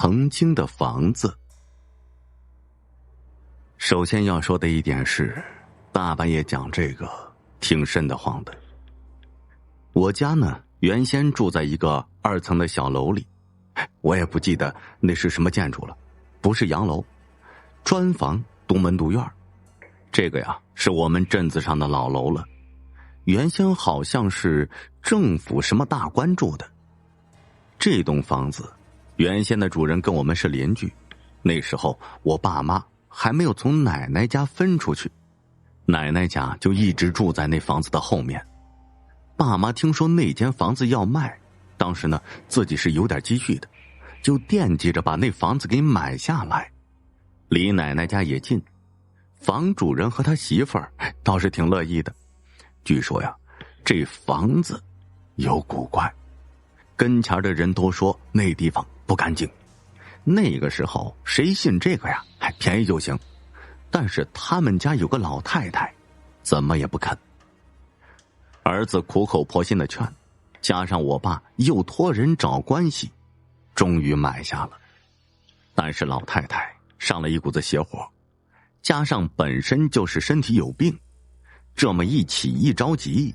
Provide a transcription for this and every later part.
曾经的房子。首先要说的一点是，大半夜讲这个挺瘆得慌的。我家呢，原先住在一个2层的小楼里，我也不记得那是什么建筑了，不是洋楼，砖房，独门独院。这个呀，是我们镇子上的老楼了，原先好像是政府什么大官住的。这栋房子原先的主人跟我们是邻居，那时候我爸妈还没有从奶奶家分出去，奶奶家就一直住在那房子的后面。爸妈听说那间房子要卖，当时呢自己是有点积蓄的，就惦记着把那房子给买下来，离奶奶家也近。房主人和他媳妇儿倒是挺乐意的。据说呀，这房子有古怪，跟前的人都说那地方不干净。那个时候谁信这个呀？便宜就行。但是他们家有个老太太，怎么也不肯。儿子苦口婆心的劝，加上我爸又托人找关系，终于买下了。但是老太太上了一股子邪火，加上本身就是身体有病，这么一起一着急，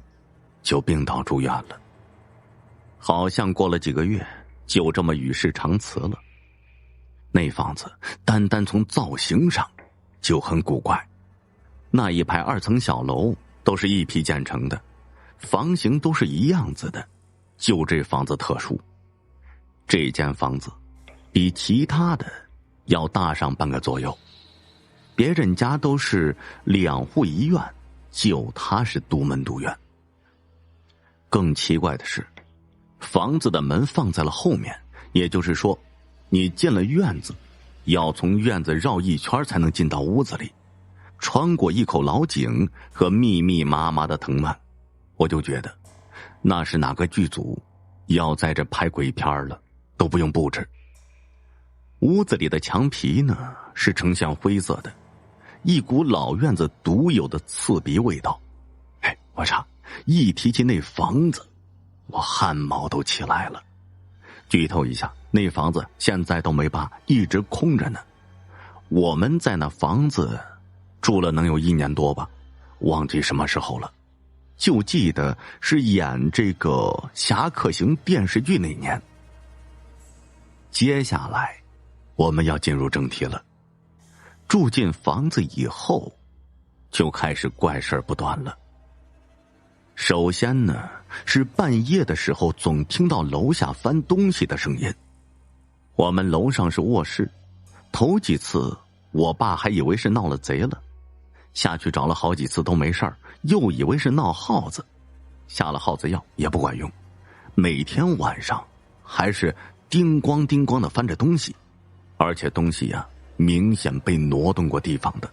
就病倒住院了。好像过了几个月，就这么与世长辞了。那房子单单从造型上就很古怪，那一排2层小楼都是一批建成的，房型都是一样子的，就这房子特殊。这间房子比其他的要大上半个左右，别人家都是2户1院，就他是独门独院。更奇怪的是，房子的门放在了后面，也就是说你进了院子，要从院子绕一圈才能进到屋子里，穿过一口老井和密密麻麻的藤蔓。我就觉得那是哪个剧组要在这拍鬼片了，都不用布置。屋子里的墙皮呢是呈现灰色的，一股老院子独有的刺鼻味道。我操，一提起那房子，我汗毛都起来了。剧透一下，那房子现在都没扒，一直空着呢。我们在那房子住了能有1年多吧，忘记什么时候了，就记得是演这个《侠客行》电视剧那年。接下来我们要进入正题了。住进房子以后，就开始怪事儿不断了。首先呢，是半夜的时候总听到楼下翻东西的声音。我们楼上是卧室，头几次我爸还以为是闹了贼了，下去找了好几次都没事儿，又以为是闹耗子，下了耗子药也不管用，每天晚上还是叮咣叮咣的翻着东西，而且东西呀明显被挪动过地方的。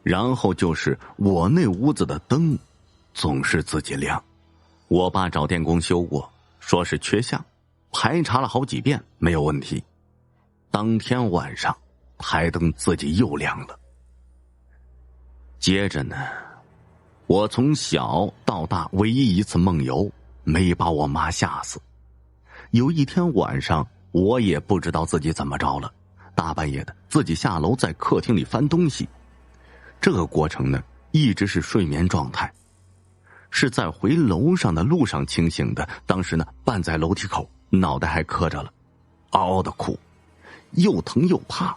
然后就是我那屋子的灯总是自己亮，我爸找电工修过，说是缺项，排查了好几遍没有问题。当天晚上台灯自己又亮了。接着呢，我从小到大唯一一次梦游没把我妈吓死。有一天晚上，我也不知道自己怎么着了，大半夜的自己下楼在客厅里翻东西。这个过程呢，一直是睡眠状态，是在回楼上的路上清醒的。当时呢，半在楼梯口，脑袋还磕着了，嗷嗷的哭，又疼又怕。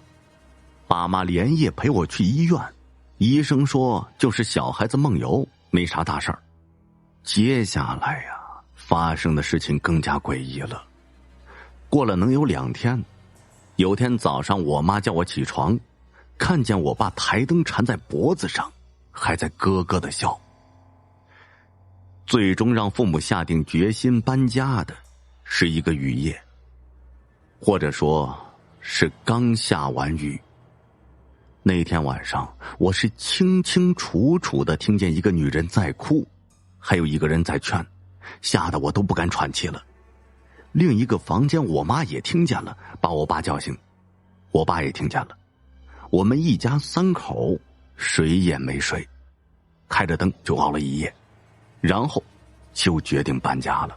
爸妈连夜陪我去医院，医生说就是小孩子梦游，没啥大事儿。接下来呀，发生的事情更加诡异了。过了能有2天，有天早上我妈叫我起床，看见我爸台灯缠在脖子上，还在咯咯的笑。最终让父母下定决心搬家的是一个雨夜，或者说是刚下完雨。那天晚上，我是清清楚楚的听见一个女人在哭，还有一个人在劝，吓得我都不敢喘气了。另一个房间我妈也听见了，把我爸叫醒，我爸也听见了。我们一家3口谁也没睡，开着灯就熬了一夜，然后就决定搬家了。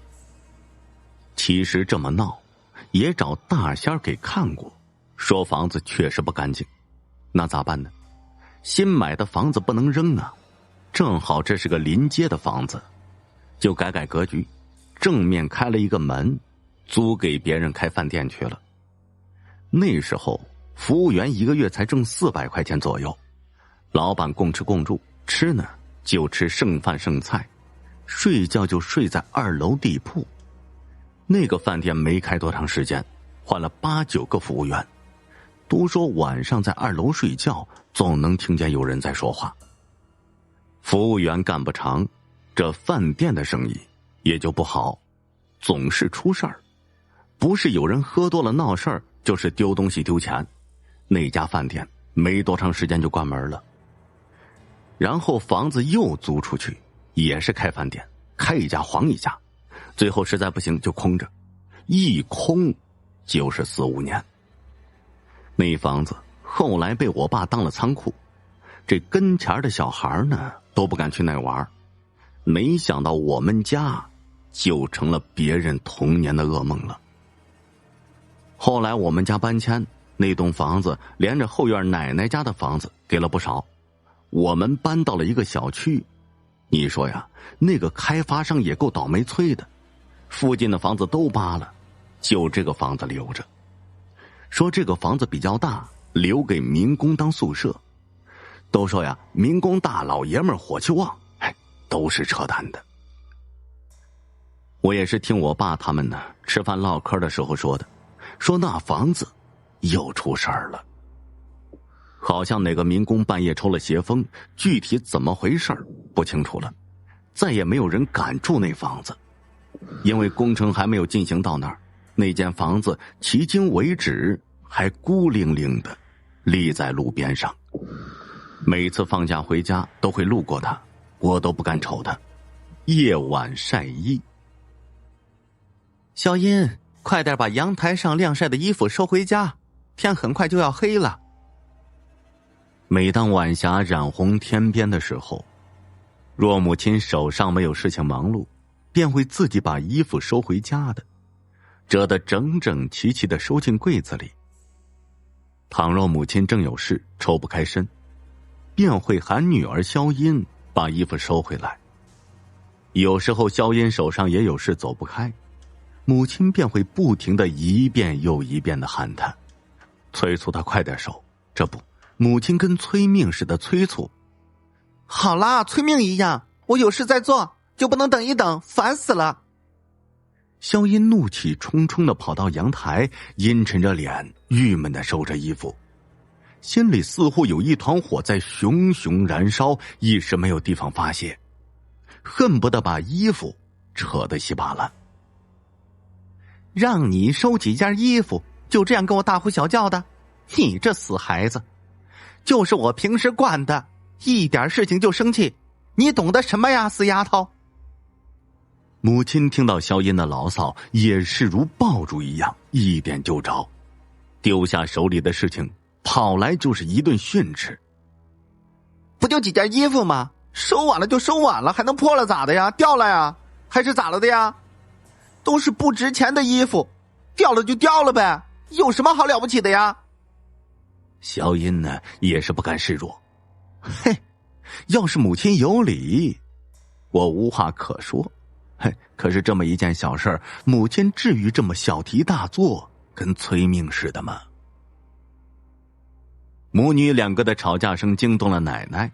其实这么闹也找大仙儿给看过，说房子确实不干净。那咋办呢？新买的房子不能扔啊，正好这是个临街的房子，就改格局，正面开了一个门，租给别人开饭店去了。那时候服务员一个月才挣400块钱左右，老板共吃共住，吃呢就吃剩饭剩菜，睡觉就睡在2楼地铺。那个饭店没开多长时间，换了8、9个服务员，都说晚上在2楼睡觉总能听见有人在说话。服务员干不长，这饭店的生意也就不好，总是出事儿，不是有人喝多了闹事儿，就是丢东西丢钱。那家饭店没多长时间就关门了。然后房子又租出去，也是开饭店，开一家黄一家，最后实在不行就空着，一空就是4、5年。那房子后来被我爸当了仓库，这跟前的小孩呢都不敢去那玩，没想到我们家就成了别人童年的噩梦了。后来我们家搬迁，那栋房子连着后院奶奶家的房子给了不少，我们搬到了一个小区。你说呀，那个开发商也够倒霉催的，附近的房子都扒了，就这个房子留着，说这个房子比较大，留给民工当宿舍。都说呀，民工大老爷们火气旺，都是扯淡的。我也是听我爸他们呢吃饭唠嗑的时候说的，说那房子又出事儿了，好像哪个民工半夜抽了邪风，具体怎么回事不清楚了，再也没有人敢住那房子，因为工程还没有进行到那儿，那间房子迄今为止还孤零零的立在路边上。每次放假回家都会路过它，我都不敢瞅它，夜晚晒衣。小英，快点把阳台上晾晒的衣服收回家，天很快就要黑了。每当晚霞染红天边的时候，若母亲手上没有事情忙碌，便会自己把衣服收回家的，折得整整齐齐的收进柜子里。倘若母亲正有事抽不开身，便会喊女儿萧音把衣服收回来。有时候萧音手上也有事走不开，母亲便会不停的一遍又一遍的喊她，催促她快点收。这不，母亲跟催命似的催促。好啦，催命一样，我有事在做，就不能等一等，烦死了。萧音怒气冲冲的跑到阳台，阴沉着脸，郁闷的收着衣服，心里似乎有一团火在熊熊燃烧，一时没有地方发泄，恨不得把衣服扯得稀巴烂。让你收几件衣服，就这样跟我大呼小叫的，你这死孩子！就是我平时惯的，一点事情就生气，你懂得什么呀，死丫头！母亲听到萧音的牢骚，也是如爆竹一样，一点就着，丢下手里的事情，跑来就是一顿训斥。不就几件衣服吗？收晚了就收晚了，还能破了咋的呀？掉了呀？还是咋了的呀？都是不值钱的衣服，掉了就掉了呗，有什么好了不起的呀？萧音呢也是不甘示弱，嘿，要是母亲有理，我无话可说，嘿，可是这么一件小事，母亲至于这么小题大做，跟催命似的吗？母女两个的吵架声惊动了奶奶，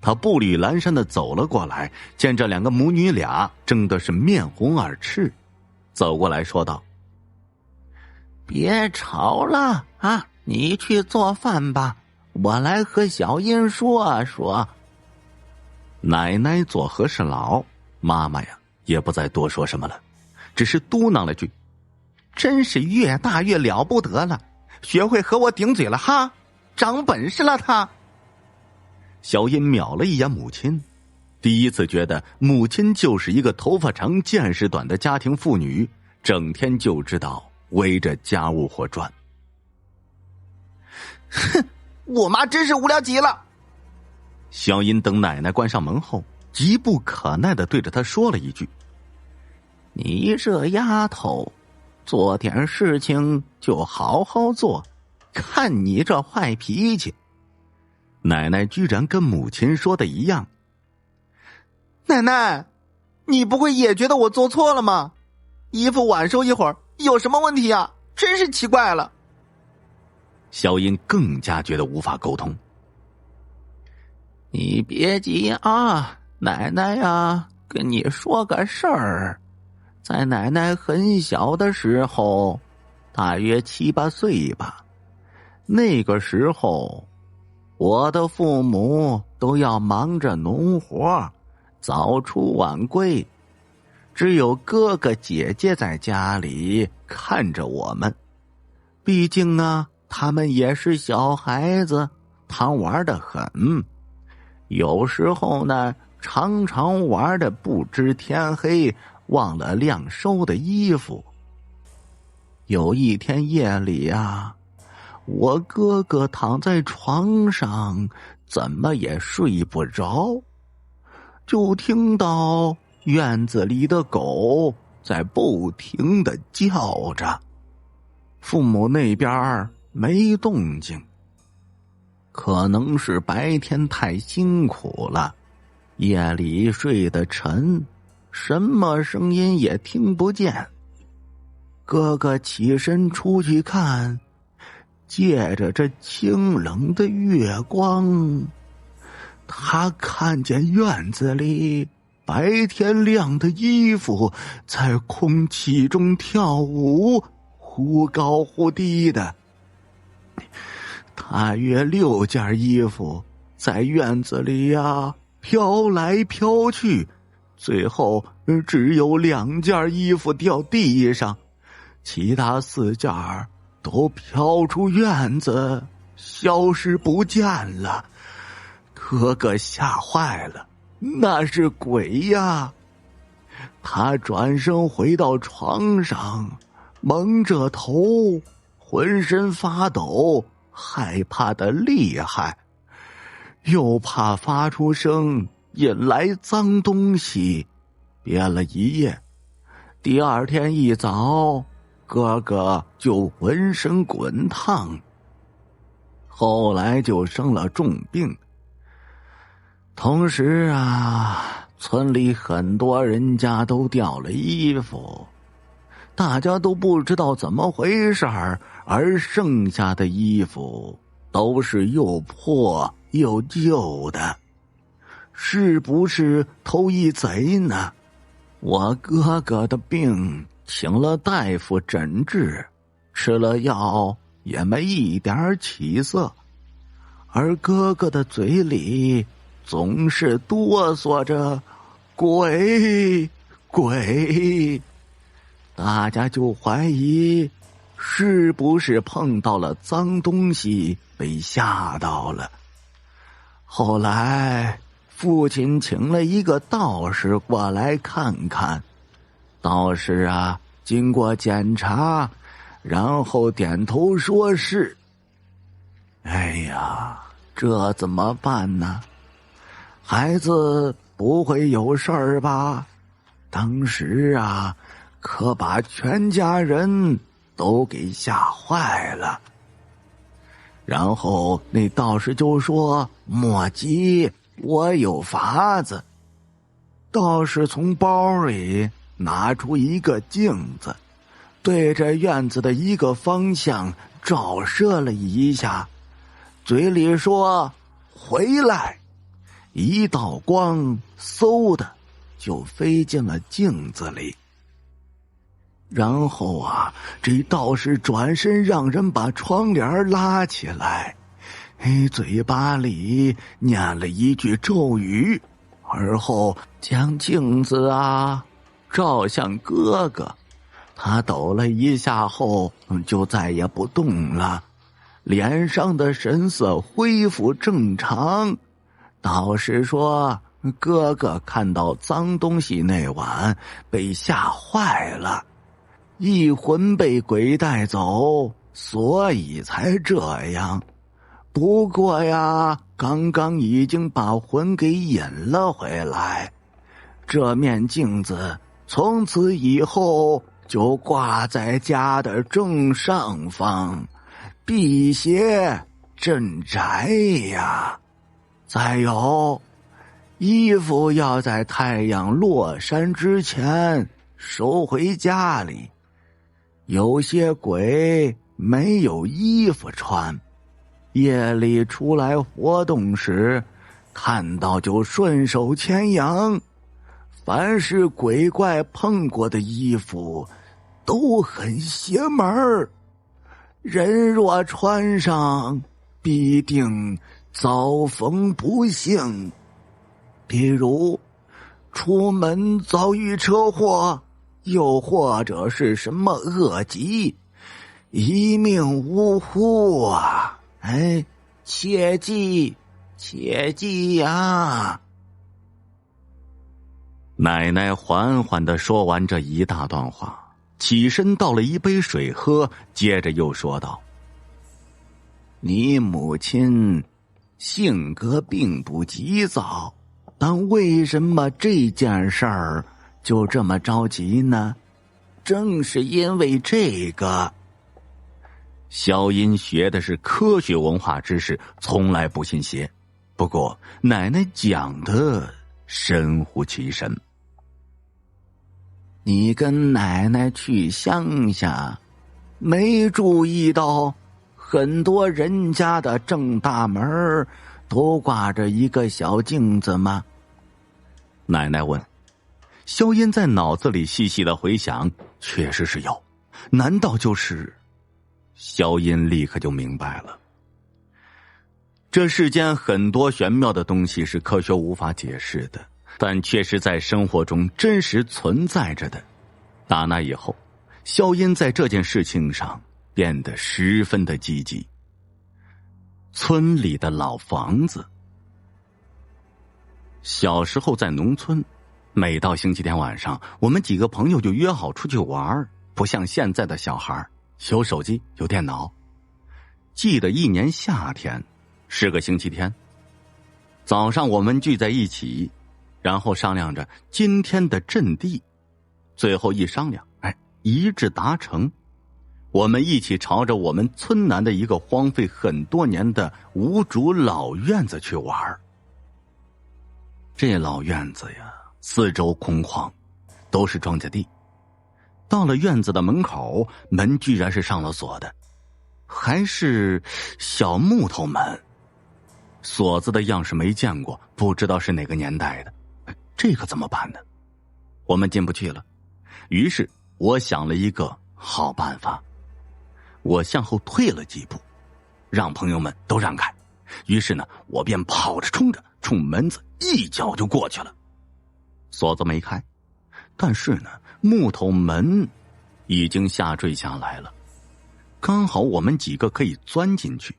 她步履蹒跚的走了过来，见这两个母女俩争的是面红耳赤，走过来说道：别吵了啊，你去做饭吧，我来和小音说说。奶奶做和事佬，妈妈呀也不再多说什么了，只是嘟囔了句：真是越大越了不得了，学会和我顶嘴了哈，长本事了他。小音瞄了一眼母亲，第一次觉得母亲就是一个头发长见识短的家庭妇女，整天就知道围着家务活转。哼，我妈真是无聊极了。小音等奶奶关上门后，急不可耐地对着她说了一句：你这丫头做点事情就好好做，看你这坏脾气。奶奶居然跟母亲说的一样。奶奶，你不会也觉得我做错了吗？衣服晚收一会儿有什么问题啊？真是奇怪了。小英更加觉得无法沟通。你别急啊，奶奶呀，跟你说个事儿。在奶奶很小的时候，大约7、8岁吧，那个时候我的父母都要忙着农活，早出晚归，只有哥哥姐姐在家里看着我们。毕竟啊，他们也是小孩子，贪玩得很，有时候呢常常玩得不知天黑，忘了晾收的衣服。有一天夜里啊，我哥哥躺在床上怎么也睡不着，就听到院子里的狗在不停地叫着。父母那边没动静，可能是白天太辛苦了，夜里睡得沉，什么声音也听不见。哥哥起身出去看，借着这清冷的月光，他看见院子里白天晾的衣服在空气中跳舞，忽高忽低的。大约6件衣服在院子里呀飘来飘去，最后只有2件衣服掉地上，其他4件都飘出院子，消失不见了。哥哥吓坏了，那是鬼呀！他转身回到床上，蒙着头，浑身发抖，害怕的厉害，又怕发出声引来脏东西，憋了一夜。第2天一早，哥哥就浑身滚烫，后来就生了重病。同时啊，村里很多人家都掉了衣服，大家都不知道怎么回事儿，而剩下的衣服都是又破又旧的，是不是偷一贼呢？我哥哥的病请了大夫诊治，吃了药也没一点起色，而哥哥的嘴里总是哆嗦着鬼鬼，大家就怀疑是不是碰到了脏东西被吓到了。后来父亲请了一个道士过来看看，道士啊经过检查，然后点头说是。哎呀，这怎么办呢？孩子不会有事儿吧？当时啊，可把全家人都给吓坏了。然后那道士就说：“莫急，我有法子。”道士从包里拿出一个镜子，对着院子的一个方向照射了一下，嘴里说：“回来。”一道光嗖的就飞进了镜子里。然后啊，这道士转身让人把窗帘拉起来，嘴巴里念了一句咒语，而后将镜子啊照向哥哥。他抖了一下后就再也不动了，脸上的神色恢复正常。道士说，哥哥看到脏东西那晚被吓坏了，一魂被鬼带走，所以才这样。不过呀，刚刚已经把魂给引了回来。这面镜子从此以后就挂在家的正上方，辟邪镇宅呀。再有，衣服要在太阳落山之前收回家里。有些鬼没有衣服穿，夜里出来活动时，看到就顺手牵羊。凡是鬼怪碰过的衣服都很邪门儿，人若穿上必定遭逢不幸，比如出门遭遇车祸，又或者是什么恶疾，一命呜呼啊！哎，切记切记呀！奶奶缓缓地说完这一大段话，起身倒了一杯水喝，接着又说道：你母亲性格并不急躁，但为什么这件事儿就这么着急呢？正是因为这个。小英学的是科学文化知识，从来不信邪，不过奶奶讲的神乎其神。你跟奶奶去乡下，没注意到很多人家的正大门都挂着一个小镜子吗？奶奶问。萧音在脑子里细细的回想，确实是有。难道就是……萧音立刻就明白了。这世间很多玄妙的东西是科学无法解释的，但确实在生活中真实存在着的。打那以后，萧音在这件事情上变得十分的积极。村里的老房子。小时候在农村，每到星期天晚上，我们几个朋友就约好出去玩，不像现在的小孩有手机有电脑。记得一年夏天是个星期天，早上我们聚在一起，然后商量着今天的阵地，最后一商量，一致达成，我们一起朝着我们村南的一个荒废很多年的无主老院子去玩。这老院子呀，四周空旷，都是庄稼地。到了院子的门口，门居然是上了锁的，还是小木头门，锁子的样式没见过，不知道是哪个年代的。这可怎么办呢？我们进不去了。于是我想了一个好办法，我向后退了几步，让朋友们都让开。于是呢，我便跑着冲着，冲门子一脚就过去了。锁子没开，但是呢，木头门已经下坠下来了，刚好我们几个可以钻进去。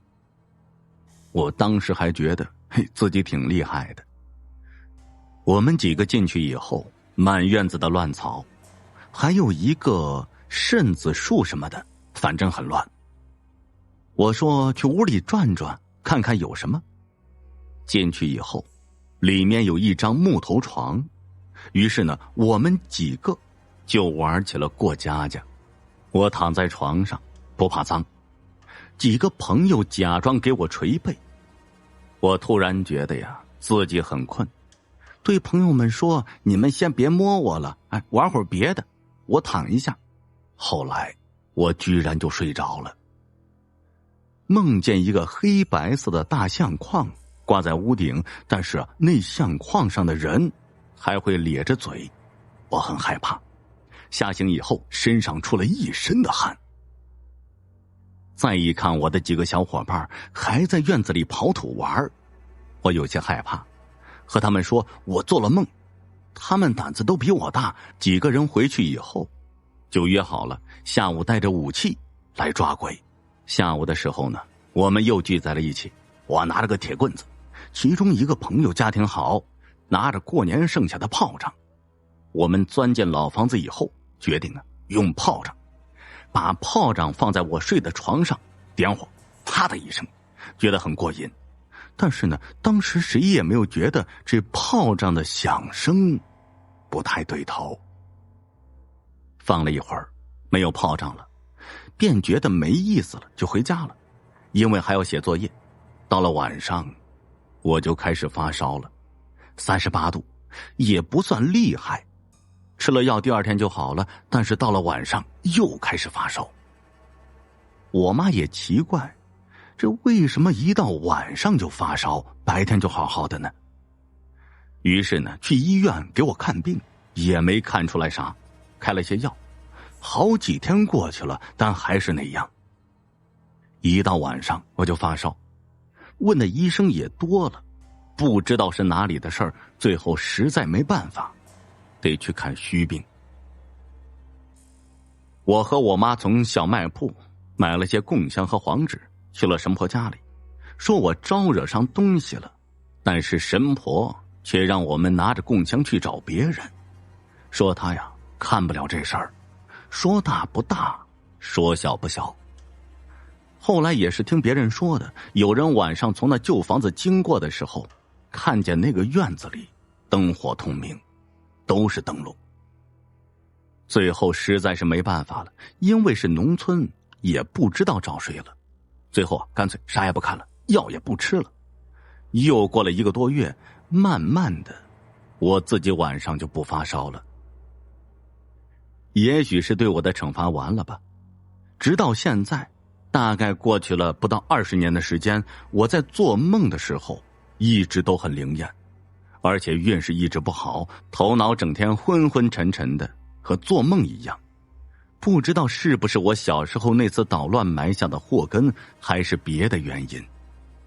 我当时还觉得自己挺厉害的。我们几个进去以后，满院子的乱草，还有一个柿子树什么的，反正很乱。我说去屋里转转，看看有什么。进去以后，里面有一张木头床，于是呢，我们几个就玩起了过家家。我躺在床上，不怕脏，几个朋友假装给我捶背。我突然觉得呀，自己很困，对朋友们说：“你们先别摸我了，玩会儿别的，我躺一下。”后来我居然就睡着了，梦见一个黑白色的大相框挂在屋顶，但是那相框上的人还会咧着嘴，我很害怕。吓醒以后，身上出了一身的汗。再一看，我的几个小伙伴还在院子里刨土玩，我有些害怕，和他们说我做了梦。他们胆子都比我大，几个人回去以后就约好了下午带着武器来抓鬼。下午的时候呢，我们又聚在了一起，我拿了个铁棍子，其中一个朋友家庭好，拿着过年剩下的炮仗。我们钻进老房子以后，决定用炮仗把炮仗放在我睡的床上，点火，啪的一声，觉得很过瘾。但是呢，当时谁也没有觉得这炮仗的响声不太对头。放了一会儿，没有炮仗了，便觉得没意思了，就回家了，因为还要写作业。到了晚上，我就开始发烧了，38度，也不算厉害。吃了药第二天就好了，但是到了晚上又开始发烧。我妈也奇怪，这为什么一到晚上就发烧，白天就好好的呢？于是呢，去医院给我看病，也没看出来啥，开了些药。好几天过去了，但还是那样。一到晚上我就发烧，问的医生也多了，不知道是哪里的事儿，最后实在没办法，得去看虚病。我和我妈从小卖铺买了些贡香和黄纸，去了神婆家里，说我招惹上东西了，但是神婆却让我们拿着贡香去找别人，说她呀看不了这事儿，说大不大，说小不小。后来也是听别人说的，有人晚上从那旧房子经过的时候，看见那个院子里灯火通明，都是灯笼。最后实在是没办法了，因为是农村，也不知道找谁了。最后干脆啥也不看了，药也不吃了。又过了1个多月，慢慢的，我自己晚上就不发烧了。也许是对我的惩罚完了吧，直到现在，大概过去了不到20年的时间，我在做梦的时候一直都很灵验，而且运势一直不好，头脑整天昏昏沉沉的，和做梦一样。不知道是不是我小时候那次捣乱埋下的祸根，还是别的原因，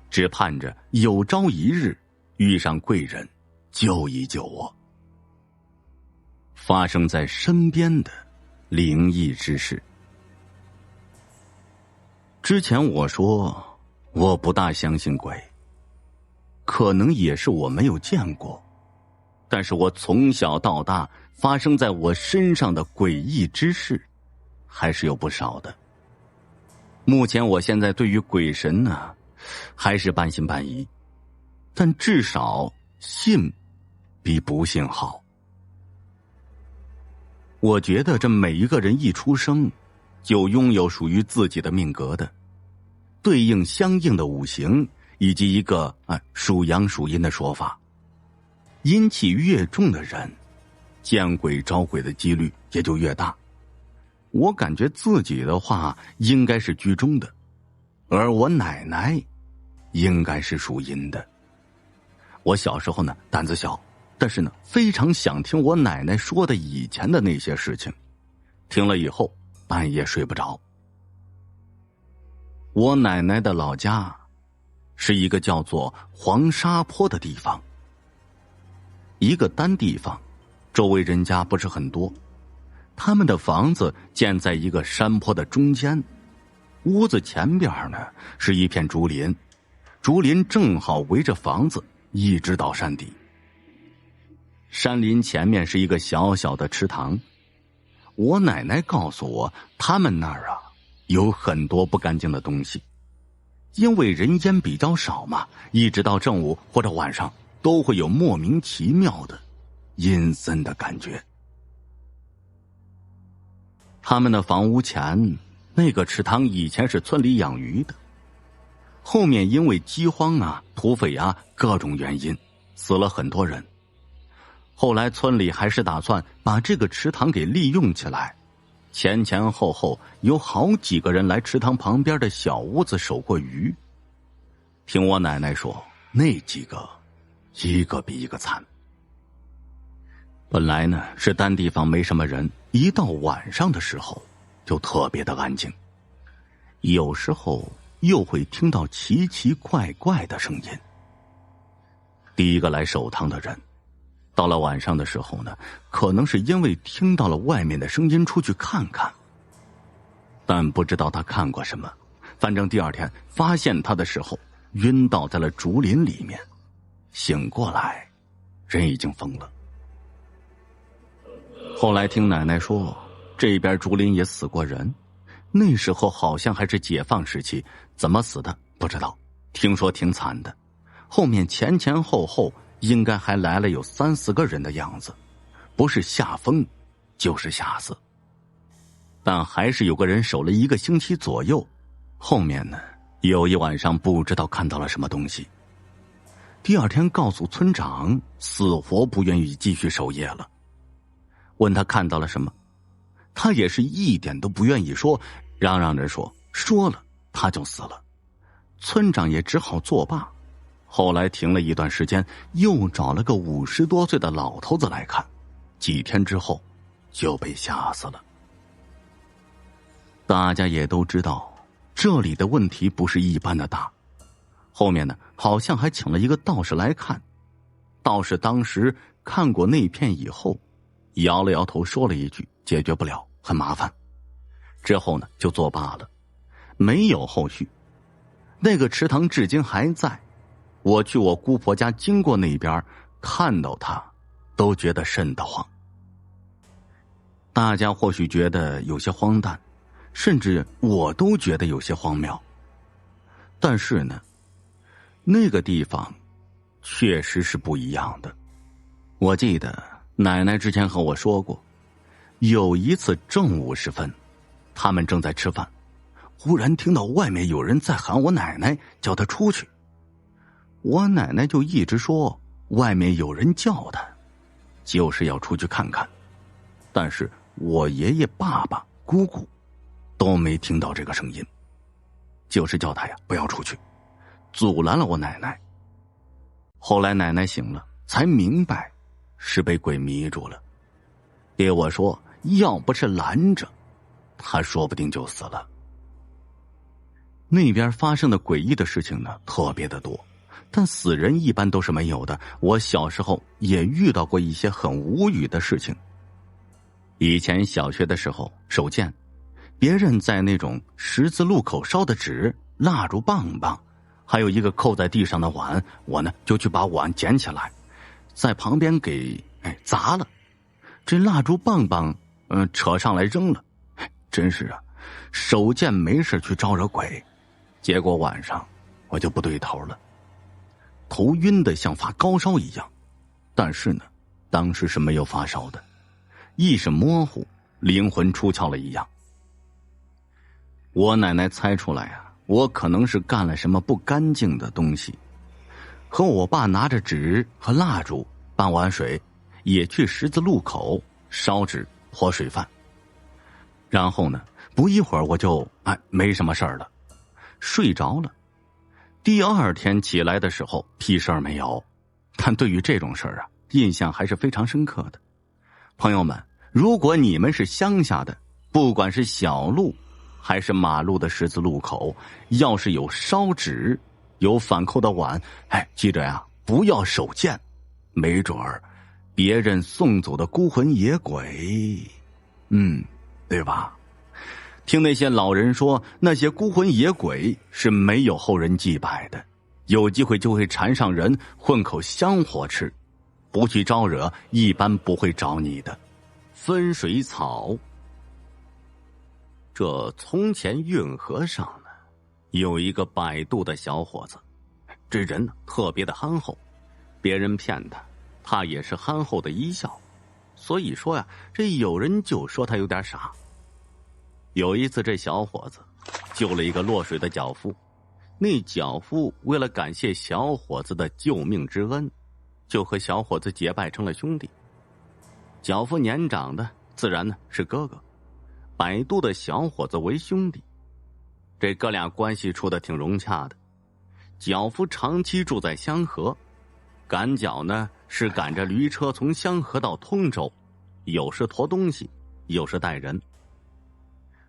只盼着有朝一日遇上贵人救一救我。发生在身边的灵异之事。之前我说我不大相信鬼，可能也是我没有见过，但是我从小到大发生在我身上的诡异之事还是有不少的。目前我现在对于鬼神呢，还是半信半疑，但至少信比不信好。我觉得这每一个人一出生就拥有属于自己的命格的，对应相应的五行，以及一个属阳属阴的说法。阴气越重的人，见鬼招鬼的几率也就越大。我感觉自己的话应该是居中的，而我奶奶应该是属阴的。我小时候呢胆子小，但是呢非常想听我奶奶说的以前的那些事情，听了以后半夜睡不着。我奶奶的老家是一个叫做黄沙坡的地方，一个单地方，周围人家不是很多，他们的房子建在一个山坡的中间，屋子前边呢是一片竹林，竹林正好围着房子一直到山底。山林前面是一个小小的池塘，我奶奶告诉我，他们那儿有很多不干净的东西，因为人烟比较少嘛，一直到正午或者晚上都会有莫名其妙的阴森的感觉。他们的房屋前那个池塘以前是村里养鱼的，后面因为饥荒土匪各种原因死了很多人。后来村里还是打算把这个池塘给利用起来，前前后后有好几个人来池塘旁边的小屋子守过鱼。听我奶奶说，那几个一个比一个惨。本来呢是单地方没什么人，一到晚上的时候就特别的安静，有时候又会听到奇奇怪怪的声音。第一个来守堂的人到了晚上的时候呢，可能是因为听到了外面的声音出去看看，但不知道他看过什么，反正第二天发现他的时候晕倒在了竹林里面，醒过来人已经疯了。后来听奶奶说，这边竹林也死过人，那时候好像还是解放时期，怎么死的不知道，听说挺惨的。后面前前后后应该还来了有3、4个人的样子，不是吓疯就是吓死。但还是有个人守了1个星期左右。后面呢，有一晚上不知道看到了什么东西。第2天告诉村长，死活不愿意继续守夜了。问他看到了什么，他也是一点都不愿意说，嚷嚷着说了他就死了。村长也只好作罢。后来停了一段时间，又找了个50多岁的老头子来看，几天之后就被吓死了。大家也都知道，这里的问题不是一般的大。后面呢，好像还请了一个道士来看。道士当时看过那片以后，摇了摇头，说了一句解决不了，很麻烦。之后呢，就作罢了，没有后续。那个池塘至今还在，我去我姑婆家经过那边，看到它都觉得瘆得慌。大家或许觉得有些荒诞，甚至我都觉得有些荒谬。但是呢，那个地方确实是不一样的。我记得奶奶之前和我说过，有一次正午时分，他们正在吃饭，忽然听到外面有人在喊我奶奶，叫她出去。我奶奶就一直说外面有人叫她，就是要出去看看。但是我爷爷、爸爸、姑姑都没听到这个声音，就是叫她呀不要出去，阻拦了我奶奶。后来奶奶醒了，才明白是被鬼迷住了，给我说要不是拦着，她说不定就死了。那边发生的诡异的事情呢，特别的多，但死人一般都是没有的。我小时候也遇到过一些很无语的事情。以前小学的时候手贱，别人在那种十字路口烧的纸、蜡烛棒棒，还有一个扣在地上的碗，我呢就去把碗捡起来，在旁边给砸了。这蜡烛棒棒扯上来扔了，真是啊，手贱没事去招惹鬼。结果晚上我就不对头了，头晕得像发高烧一样，但是呢当时是没有发烧的，意识模糊，灵魂出窍了一样。我奶奶猜出来啊，我可能是干了什么不干净的东西，和我爸拿着纸和蜡烛半碗水，也去十字路口烧纸泼水饭。然后呢，不一会儿我就没什么事儿了，睡着了。第2天起来的时候屁事儿没有，但对于这种事儿啊，印象还是非常深刻的。朋友们，如果你们是乡下的，不管是小路还是马路的十字路口，要是有烧纸、有反扣的碗，记着呀，不要手贱，没准儿别人送走的孤魂野鬼，对吧？听那些老人说，那些孤魂野鬼是没有后人祭拜的，有机会就会缠上人，混口香火吃，不去招惹，一般不会找你的。分水草。这从前运河上呢，有一个摆渡的小伙子，这人呢特别的憨厚，别人骗他，他也是憨厚的一笑。所以说呀，这有人就说他有点傻。有一次这小伙子救了一个落水的脚夫，那脚夫为了感谢小伙子的救命之恩，就和小伙子结拜成了兄弟。脚夫年长的自然呢是哥哥，摆渡的小伙子为兄弟，这哥俩关系处得挺融洽的。脚夫长期住在香河，赶脚呢是赶着驴车从香河到通州，有时驮东西，有时带人。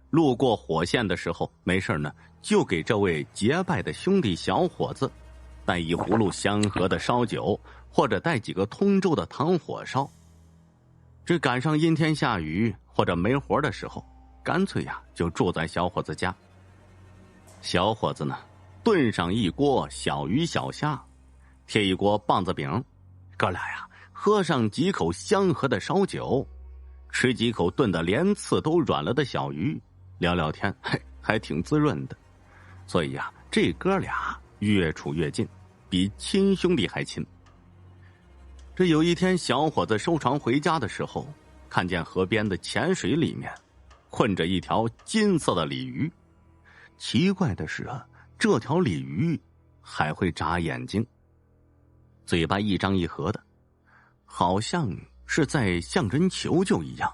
路过火线的时候，没事呢，就给这位结拜的兄弟小伙子带一葫芦香河的烧酒，或者带几个通州的糖火烧。这赶上阴天下雨或者没活的时候，干脆呀就住在小伙子家。小伙子呢炖上一锅小鱼小虾，贴一锅棒子饼，哥俩呀喝上几口香河的烧酒，吃几口炖得连刺都软了的小鱼，聊聊天，还挺滋润的。所以呀，这哥俩越处越近，比亲兄弟还亲。这有一天，小伙子收床回家的时候，看见河边的浅水里面困着一条金色的鲤鱼。奇怪的是啊，这条鲤鱼还会眨眼睛，嘴巴一张一合的，好像是在向人求救一样。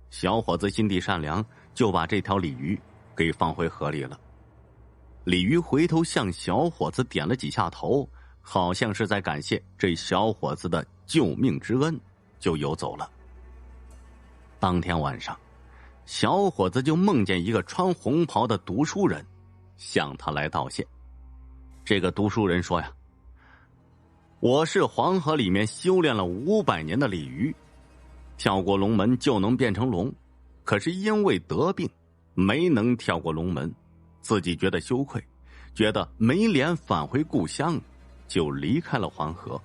小伙子心地善良，就把这条鲤鱼给放回河里了。鲤鱼回头向小伙子点了几下头，好像是在感谢这小伙子的救命之恩，就游走了。当天晚上，小伙子就梦见一个穿红袍的读书人向他来道谢。这个读书人说呀，我是黄河里面修炼了500年的鲤鱼，跳过龙门就能变成龙，可是因为得病没能跳过龙门，自己觉得羞愧，觉得没脸返回故乡，就离开了黄河，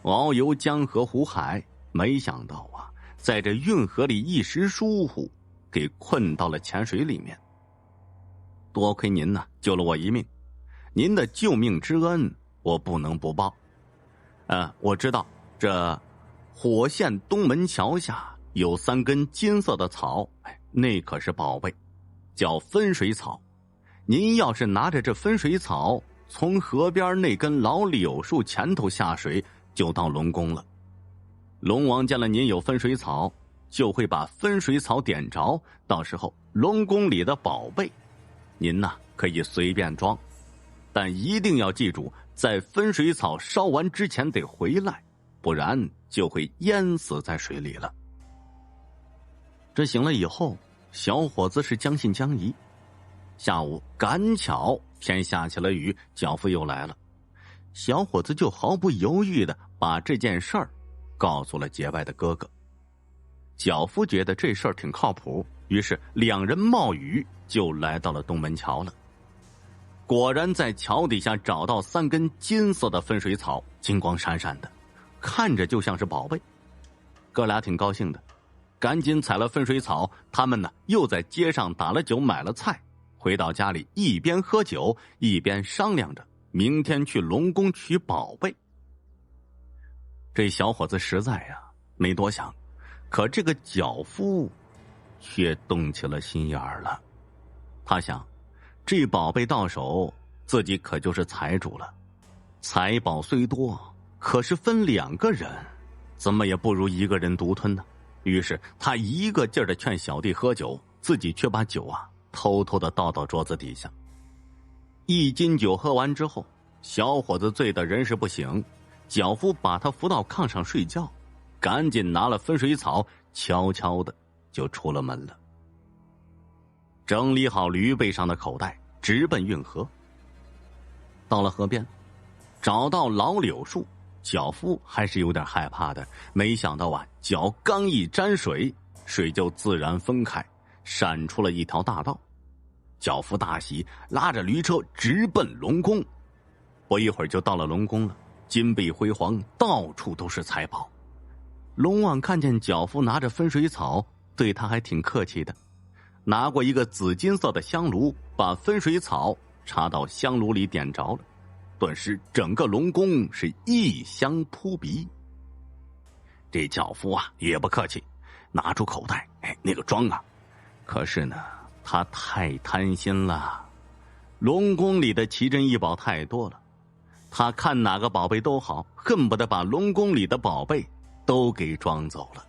遨游江河湖海。没想到啊，在这运河里一时疏忽，给困到了浅水里面。多亏您呢，救了我一命，您的救命之恩我不能不报。我知道这火线东门桥下有3根金色的草，那可是宝贝，叫分水草。您要是拿着这分水草从河边那根老柳树前头下水，就到龙宫了。龙王见了您有分水草，就会把分水草点着，到时候龙宫里的宝贝您呢可以随便装，但一定要记住，在分水草烧完之前得回来，不然就会淹死在水里了。这醒了以后，小伙子是将信将疑。下午赶巧天下起了雨，脚夫又来了，小伙子就毫不犹豫地把这件事儿告诉了结拜的哥哥。脚夫觉得这事儿挺靠谱，于是2人冒雨就来到了东门桥了。果然在桥底下找到3根金色的分水草，金光闪闪的，看着就像是宝贝。哥俩挺高兴的，赶紧采了分水草，他们呢又在街上打了酒买了菜，回到家里一边喝酒一边商量着明天去龙宫取宝贝。这小伙子实在呀没多想，可这个脚夫却动起了心眼儿了。他想，这宝贝到手，自己可就是财主了。财宝虽多，可是分2个人，怎么也不如1个人独吞呢。于是他一个劲儿的劝小弟喝酒，自己却把酒啊偷偷的倒到桌子底下。1斤酒喝完之后，小伙子醉得人事不省，脚夫把他扶到炕上睡觉，赶紧拿了分水草，悄悄的就出了门了。整理好驴背上的口袋，直奔运河。到了河边，找到老柳树，脚夫还是有点害怕的，没想到啊，脚刚一沾水，水就自然分开，闪出了一条大道。脚夫大喜，拉着驴车直奔龙宫。不一会儿就到了龙宫了，金碧辉煌，到处都是财宝。龙王看见脚夫拿着分水草，对他还挺客气的，拿过一个紫金色的香炉，把分水草插到香炉里点着了，顿时整个龙宫是异香扑鼻。这脚夫啊也不客气，拿出口袋，那个装啊。可是呢，他太贪心了，龙宫里的奇珍异宝太多了，他看哪个宝贝都好，恨不得把龙宫里的宝贝都给装走了。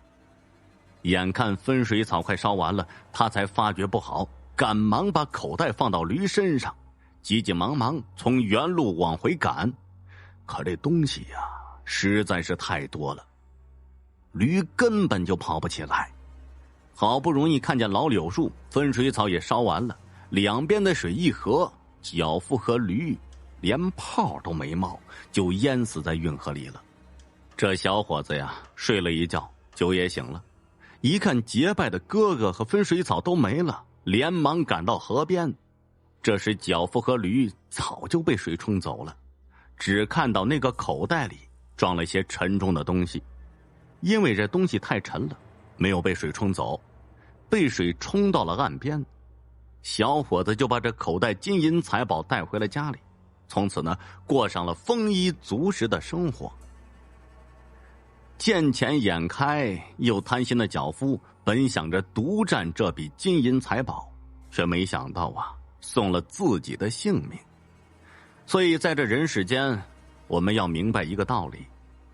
眼看分水草快烧完了，他才发觉不好，赶忙把口袋放到驴身上，急急忙忙从原路往回赶。可这东西呀实在是太多了，驴根本就跑不起来。好不容易看见老柳树，分水草也烧完了，两边的水一合，脚夫和驴连泡都没冒，就淹死在运河里了。这小伙子呀睡了一觉，酒也醒了，一看结拜的哥哥和分水草都没了，连忙赶到河边。这时脚夫和驴早就被水冲走了，只看到那个口袋里装了些沉重的东西，因为这东西太沉了，没有被水冲走，被水冲到了岸边。小伙子就把这口袋金银财宝带回了家里，从此呢过上了丰衣足食的生活。见钱眼开又贪心的脚夫本想着独占这笔金银财宝，却没想到啊，送了自己的性命。所以在这人世间，我们要明白一个道理，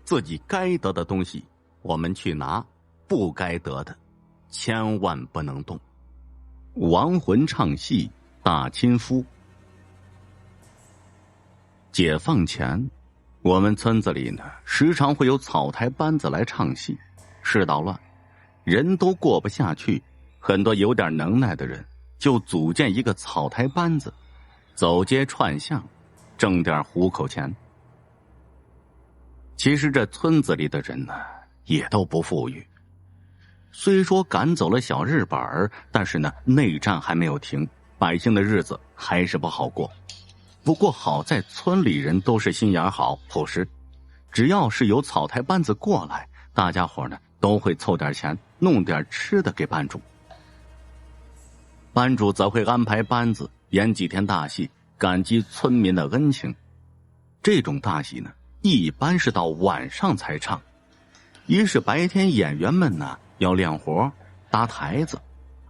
自己该得的东西我们去拿，不该得的千万不能动。亡魂唱戏大亲夫。解放前，我们村子里呢，时常会有草台班子来唱戏。世道乱，人都过不下去，很多有点能耐的人就组建一个草台班子，走街串巷，挣点糊口钱。其实这村子里的人呢，也都不富裕。虽说赶走了小日本儿，但是呢，内战还没有停，百姓的日子还是不好过。不过好在村里人都是心眼好、朴实，只要是有草台班子过来，大家伙呢都会凑点钱，弄点吃的给班主。班主则会安排班子演几天大戏，感激村民的恩情。这种大戏呢，一般是到晚上才唱。一是白天演员们呢要练活搭台子，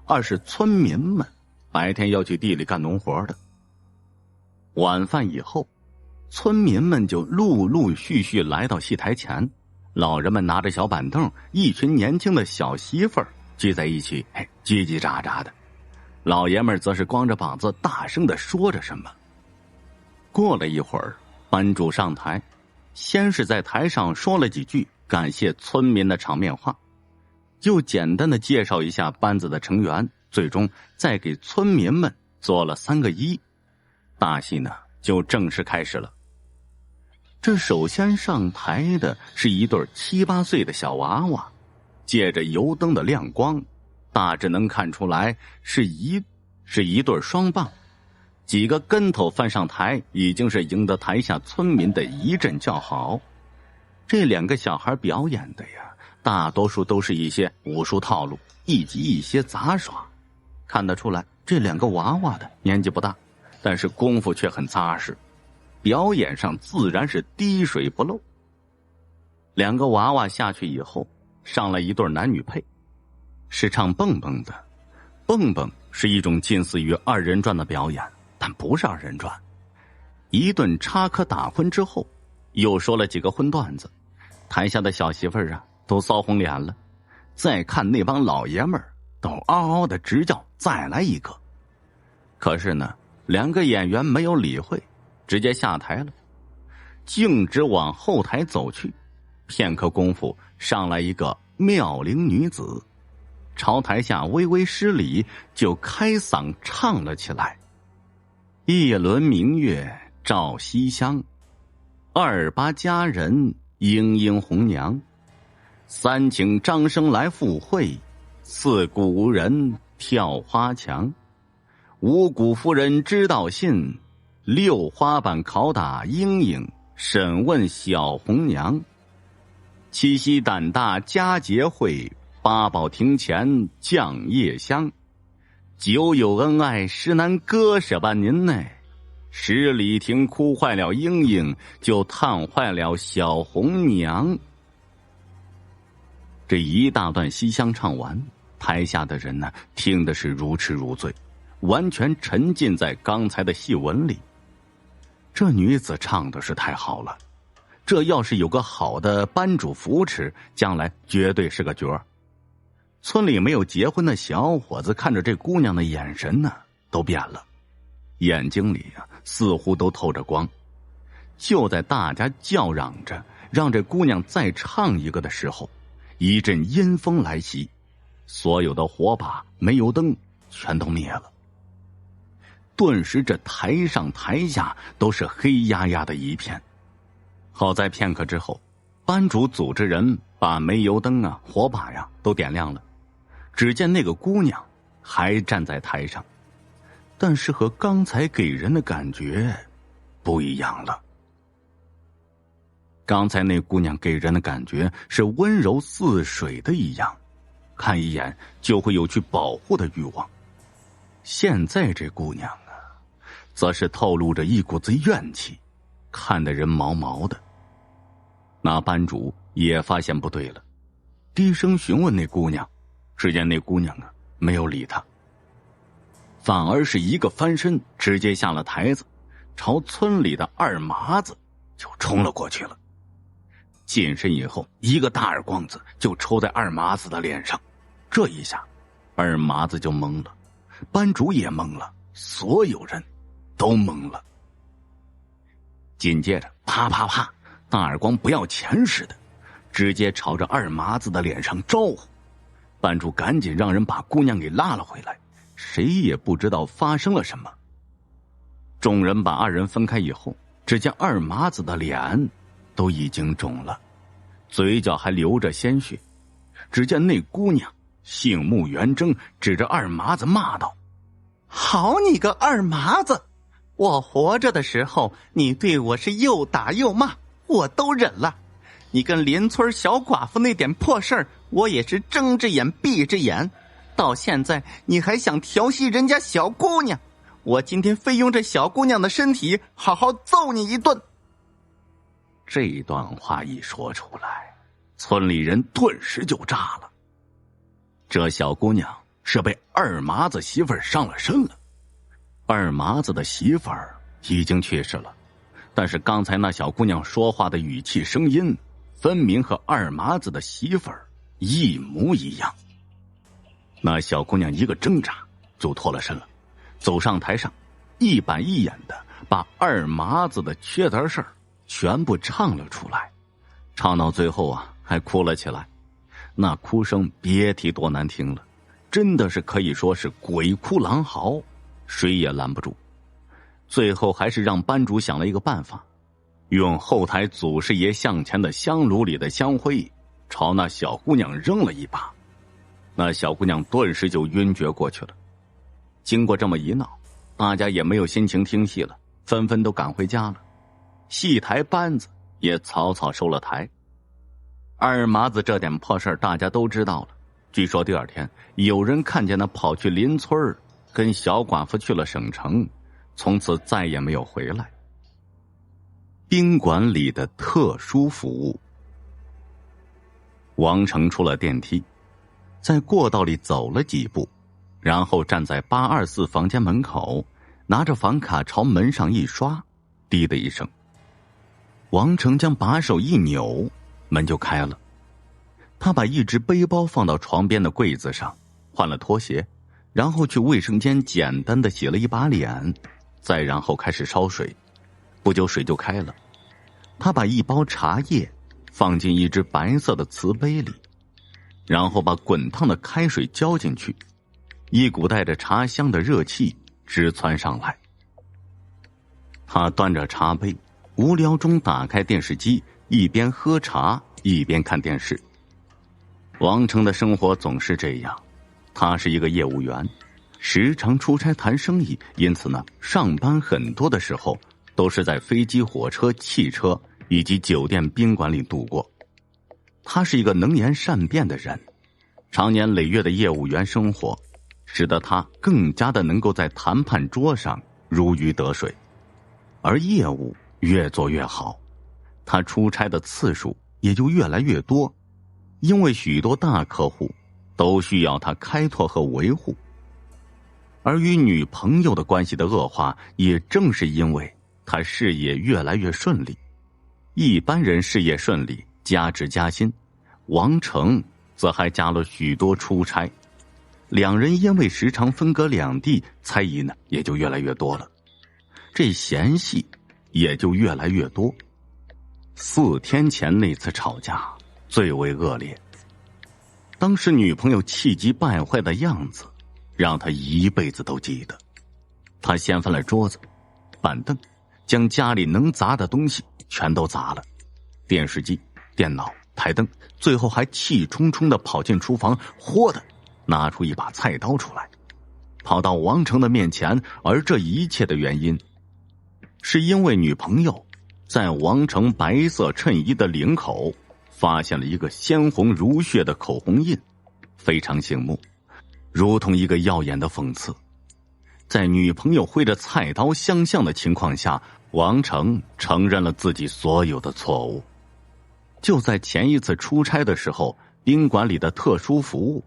二是村民们白天要去地里干农活的。晚饭以后，村民们就陆陆续续来到戏台前，老人们拿着小板凳，一群年轻的小媳妇儿聚在一起，叽叽喳喳的。老爷们则是光着膀子大声的说着什么。过了一会儿，班主上台，先是在台上说了几句感谢村民的场面话，又简单的介绍一下班子的成员，最终再给村民们做了3个揖。大戏呢就正式开始了。这首先上台的是一对7、8岁的小娃娃，借着油灯的亮光，大致能看出来是一对双棒。几个跟头翻上台，已经是赢得台下村民的一阵叫好。这2个小孩表演的呀，大多数都是一些武术套路，以及一些杂耍。看得出来，这2个娃娃的年纪不大，但是功夫却很扎实，表演上自然是滴水不漏。2个娃娃下去以后，上来一对男女配，是唱蹦蹦的。蹦蹦是一种近似于2人转的表演，但不是2人转。一顿插科打诨之后，又说了几个荤段子，台下的小媳妇儿啊都臊红脸了。再看那帮老爷们儿都嗷嗷的直叫再来一个。可是呢，2个演员没有理会，直接下台了，径直往后台走去。片刻功夫，上来一个妙龄女子，朝台下微微施礼，就开嗓唱了起来：一轮明月照西厢，28佳人莺莺红娘，3请张生来赴会，4古人跳花墙，5谷夫人知道信，6花板拷打莺莺，审问小红娘，7夕胆大佳节会，8宝庭前降夜香，9有恩爱实难割舍吧您呢，10里亭哭坏了莺莺，就烫坏了小红娘。这一大段西厢唱完，台下的人呢听的是如痴如醉，完全沉浸在刚才的戏文里。这女子唱的是太好了，这要是有个好的班主扶持，将来绝对是个角儿。村里没有结婚的小伙子看着这姑娘的眼神呢都变了，眼睛里啊似乎都透着光。就在大家叫嚷着让这姑娘再唱一个的时候，一阵阴风来袭，所有的火把、煤油灯全都灭了。顿时这台上台下都是黑压压的一片。好在片刻之后，班主组织人把煤油灯啊、火把呀都点亮了。只见那个姑娘还站在台上，但是和刚才给人的感觉不一样了。刚才那姑娘给人的感觉是温柔似水的一样，看一眼就会有去保护的欲望。现在这姑娘啊，则是透露着一股子怨气，看得人毛毛的。那班主也发现不对了，低声询问那姑娘：只见那姑娘啊，没有理他，反而是一个翻身，直接下了台子，朝村里的二麻子就冲了过去了。近身以后，一个大耳光子就抽在二麻子的脸上。这一下，二麻子就懵了，班主也懵了，所有人都懵了。紧接着，啪啪啪，大耳光不要钱似的，直接朝着二麻子的脸上招呼。班主赶紧让人把姑娘给拉了回来，谁也不知道发生了什么。众人把二人分开以后，只见二麻子的脸都已经肿了，嘴角还流着鲜血。只见那姑娘杏目圆睁，指着二麻子骂道：“好你个二麻子！我活着的时候，你对我是又打又骂，我都忍了。你跟邻村小寡妇那点破事儿，我也是睁只眼闭只眼。到现在你还想调戏人家小姑娘，我今天非用这小姑娘的身体好好揍你一顿。”这段话一说出来，村里人顿时就炸了。这小姑娘是被二麻子媳妇儿上了身了。二麻子的媳妇儿已经去世了，但是刚才那小姑娘说话的语气声音分明和二麻子的媳妇儿一模一样。那小姑娘一个挣扎就脱了身了，走上台上，一板一眼的把二麻子的缺德事儿全部唱了出来，唱到最后啊，还哭了起来。那哭声别提多难听了，真的是可以说是鬼哭狼嚎，谁也拦不住。最后还是让班主想了一个办法，用后台祖师爷向前的香炉里的香灰朝那小姑娘扔了一把，那小姑娘顿时就晕厥过去了。经过这么一闹，大家也没有心情听戏了，纷纷都赶回家了。戏台班子也草草收了台。二麻子这点破事大家都知道了，据说第二天有人看见他跑去邻村跟小寡妇去了省城，从此再也没有回来。宾馆里的特殊服务。王成出了电梯，在过道里走了几步，然后站在824房间门口，拿着房卡朝门上一刷，滴的一声，王成将把手一扭，门就开了。他把一只背包放到床边的柜子上，换了拖鞋，然后去卫生间简单的洗了一把脸，再然后开始烧水。不久水就开了，他把一包茶叶放进一只白色的瓷杯里，然后把滚烫的开水浇进去，一股带着茶香的热气直窜上来。他端着茶杯，无聊中打开电视机，一边喝茶一边看电视。王成的生活总是这样，他是一个业务员，时常出差谈生意，因此呢，上班很多的时候都是在飞机、火车、汽车以及酒店、宾馆里度过。他是一个能言善辩的人，常年累月的业务员生活使得他更加的能够在谈判桌上如鱼得水，而业务越做越好，他出差的次数也就越来越多，因为许多大客户都需要他开拓和维护。而与女朋友的关系的恶化，也正是因为他事业越来越顺利。一般人事业顺利，加职加薪，王成则还加了许多出差。两人因为时常分隔两地，猜疑呢也就越来越多了，这嫌隙也就越来越多。4天前那次吵架最为恶劣，当时女朋友气急败坏的样子让他一辈子都记得。他掀翻了桌子、板凳，将家里能砸的东西全都砸了，电视机、电脑、台灯，最后还气冲冲地跑进厨房，豁地拿出一把菜刀出来，跑到王成的面前。而这一切的原因是因为女朋友在王成白色衬衣的领口发现了一个鲜红如血的口红印，非常醒目，如同一个耀眼的讽刺。在女朋友挥着菜刀相向的情况下，王成承认了自己所有的错误。就在前一次出差的时候，宾馆里的特殊服务，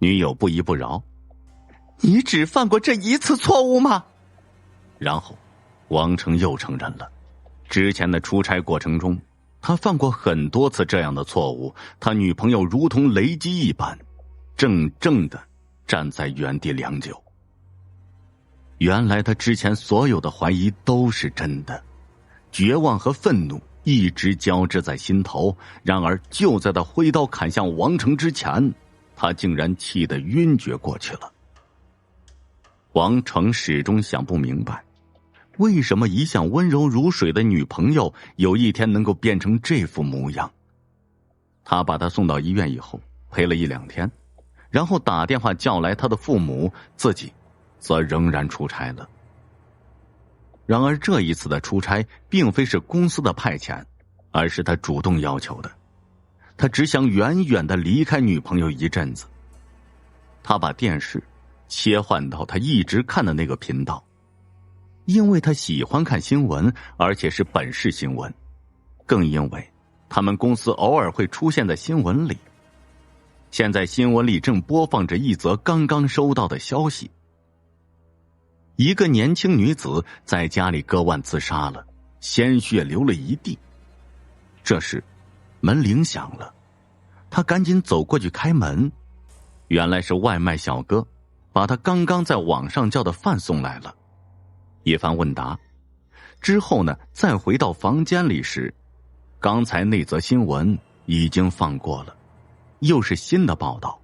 女友不依不饶：“你只犯过这一次错误吗？”然后王成又承认了，之前的出差过程中，他犯过很多次这样的错误，他女朋友如同雷击一般，怔怔的站在原地良久。原来他之前所有的怀疑都是真的，绝望和愤怒一直交织在心头。然而就在他挥刀砍向王成之前，他竟然气得晕厥过去了。王成始终想不明白，为什么一向温柔如水的女朋友有一天能够变成这副模样。他把她送到医院以后陪了1-2天，然后打电话叫来他的父母，自己则仍然出差了。然而这一次的出差并非是公司的派遣，而是他主动要求的。他只想远远地离开女朋友一阵子。他把电视切换到他一直看的那个频道，因为他喜欢看新闻，而且是本市新闻，更因为他们公司偶尔会出现在新闻里。现在新闻里正播放着一则刚刚收到的消息，一个年轻女子在家里割腕自杀了，鲜血流了一地。这时门铃响了，他赶紧走过去开门，原来是外卖小哥把他刚刚在网上叫的饭送来了。一番问答之后呢，再回到房间里时，刚才那则新闻已经放过了，又是新的报道，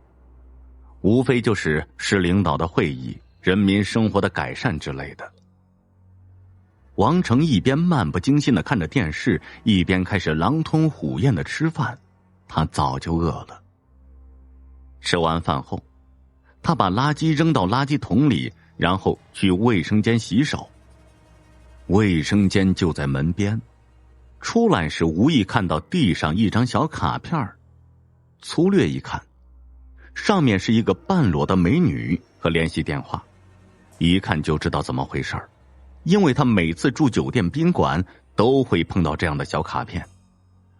无非就是市领导的会议、人民生活的改善之类的。王成一边漫不经心地看着电视，一边开始狼吞虎咽地吃饭，他早就饿了。吃完饭后，他把垃圾扔到垃圾桶里，然后去卫生间洗手。卫生间就在门边，出来时无意看到地上一张小卡片，粗略一看，上面是一个半裸的美女和联系电话，一看就知道怎么回事，因为他每次住酒店宾馆都会碰到这样的小卡片，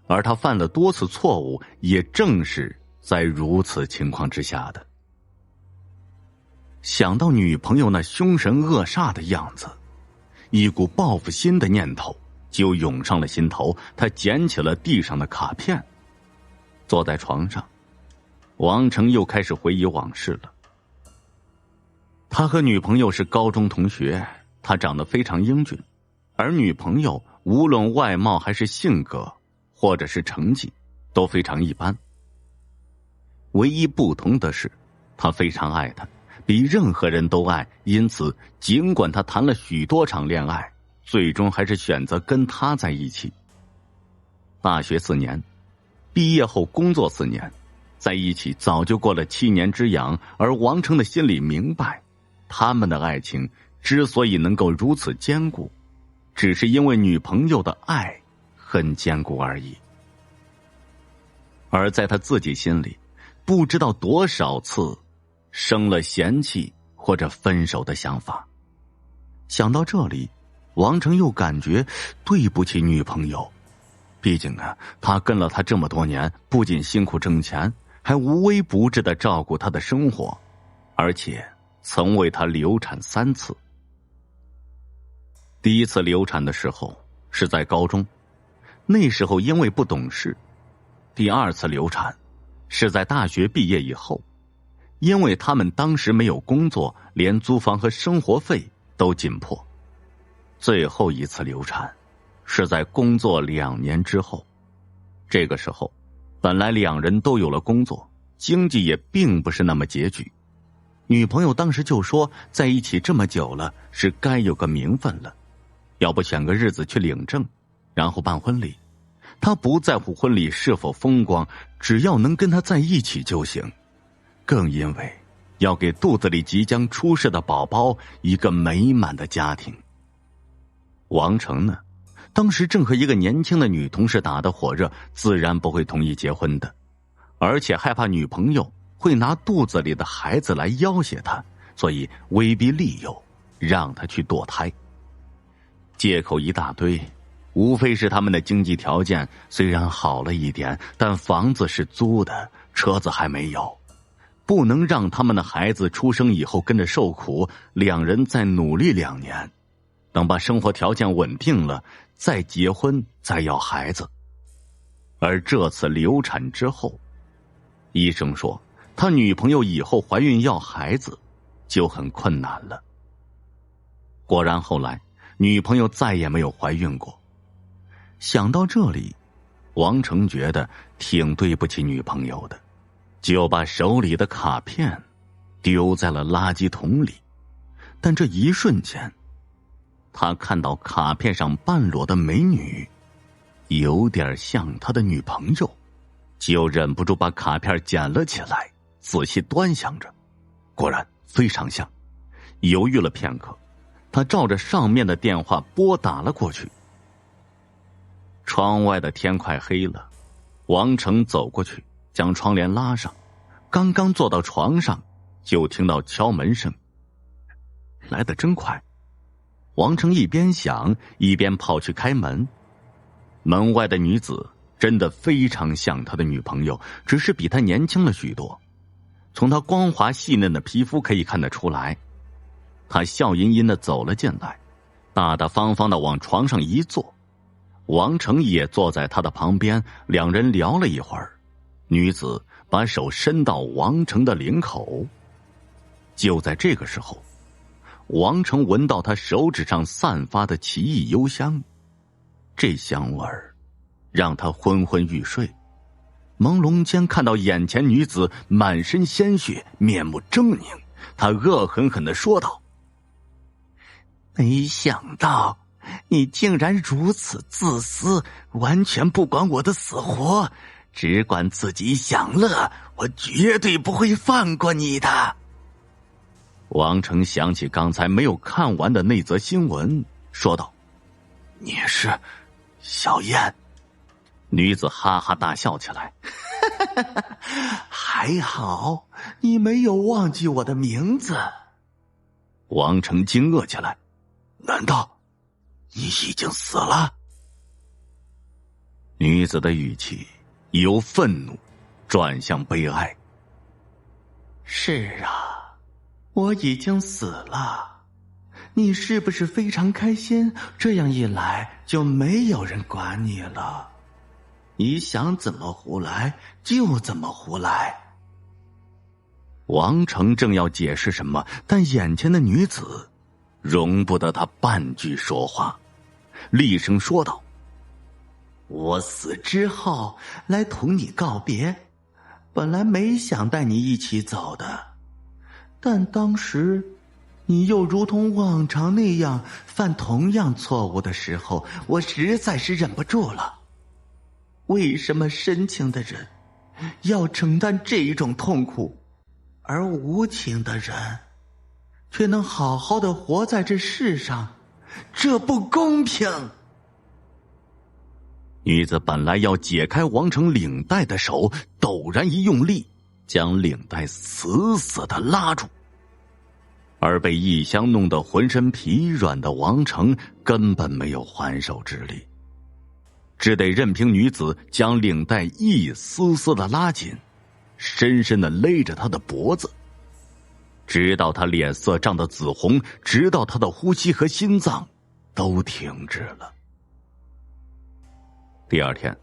而他犯了多次错误，也正是在如此情况之下的。想到女朋友那凶神恶煞的样子，一股报复心的念头就涌上了心头。他捡起了地上的卡片，坐在床上，王成又开始回忆往事了。他和女朋友是高中同学，他长得非常英俊，而女朋友无论外貌还是性格或者是成绩都非常一般。唯一不同的是，他非常爱她，比任何人都爱，因此尽管他谈了许多场恋爱，最终还是选择跟他在一起。大学4年，毕业后工作4年，在一起早就过了7年之痒。而王成的心里明白，他们的爱情之所以能够如此坚固，只是因为女朋友的爱很坚固而已。而在他自己心里，不知道多少次生了嫌弃或者分手的想法。想到这里，王成又感觉对不起女朋友，毕竟呢，他跟了她这么多年，不仅辛苦挣钱，还无微不至地照顾她的生活，而且曾为她流产3次。第一次流产的时候是在高中，那时候因为不懂事。第2次流产是在大学毕业以后，因为他们当时没有工作，连租房和生活费都紧迫。最后一次流产是在工作2年之后，这个时候本来2人都有了工作，经济也并不是那么拮据。女朋友当时就说，在一起这么久了，是该有个名分了，要不选个日子去领证，然后办婚礼。他不在乎婚礼是否风光，只要能跟他在一起就行。更因为要给肚子里即将出世的宝宝一个美满的家庭。王成呢，当时正和一个年轻的女同事打得火热，自然不会同意结婚的，而且害怕女朋友会拿肚子里的孩子来要挟他，所以威逼利诱让他去堕胎。借口一大堆，无非是他们的经济条件虽然好了一点，但房子是租的，车子还没有。不能让他们的孩子出生以后跟着受苦，两人再努力2年，等把生活条件稳定了，再结婚，再要孩子。而这次流产之后，医生说他女朋友以后怀孕要孩子就很困难了。果然后来女朋友再也没有怀孕过。想到这里，王成觉得挺对不起女朋友的，就把手里的卡片丢在了垃圾桶里。但这一瞬间，他看到卡片上半裸的美女有点像他的女朋友，就忍不住把卡片捡了起来，仔细端详着，果然非常像。犹豫了片刻，他照着上面的电话拨打了过去。窗外的天快黑了，王成走过去将窗帘拉上，刚刚坐到床上就听到敲门声。来得真快，王成一边想一边跑去开门。门外的女子真的非常像他的女朋友，只是比他年轻了许多。从他光滑细嫩的皮肤可以看得出来。他笑吟吟地走了进来，大大方方地往床上一坐。王成也坐在他的旁边，两人聊了一会儿。女子把手伸到王成的领口。就在这个时候，王成闻到他手指上散发的奇异幽香，这香味儿让他昏昏欲睡。朦胧间看到眼前女子满身鲜血，面目狰狞，他恶狠狠地说道：没想到你竟然如此自私，完全不管我的死活，只管自己享乐，我绝对不会放过你的。王成想起刚才没有看完的那则新闻，说道：你是小燕？女子哈哈大笑起来。还好你没有忘记我的名字。王成惊愕起来，难道你已经死了？女子的语气由愤怒转向悲哀。是啊，我已经死了。你是不是非常开心？这样一来就没有人管你了，你想怎么胡来就怎么胡来。王成正要解释什么，但眼前的女子容不得他半句说话，厉声说道：我死之后来同你告别，本来没想带你一起走的，但当时你又如同往常那样犯同样错误的时候，我实在是忍不住了。为什么深情的人要承担这种痛苦，而无情的人却能好好的活在这世上？这不公平！女子本来要解开王成领带的手陡然一用力，将领带死死地拉住。而被异香弄得浑身疲软的王成根本没有还手之力，只得任凭女子将领带一丝丝的拉紧，深深地勒着他的脖子，直到他脸色涨得紫红，直到他的呼吸和心脏都停止了。第二天，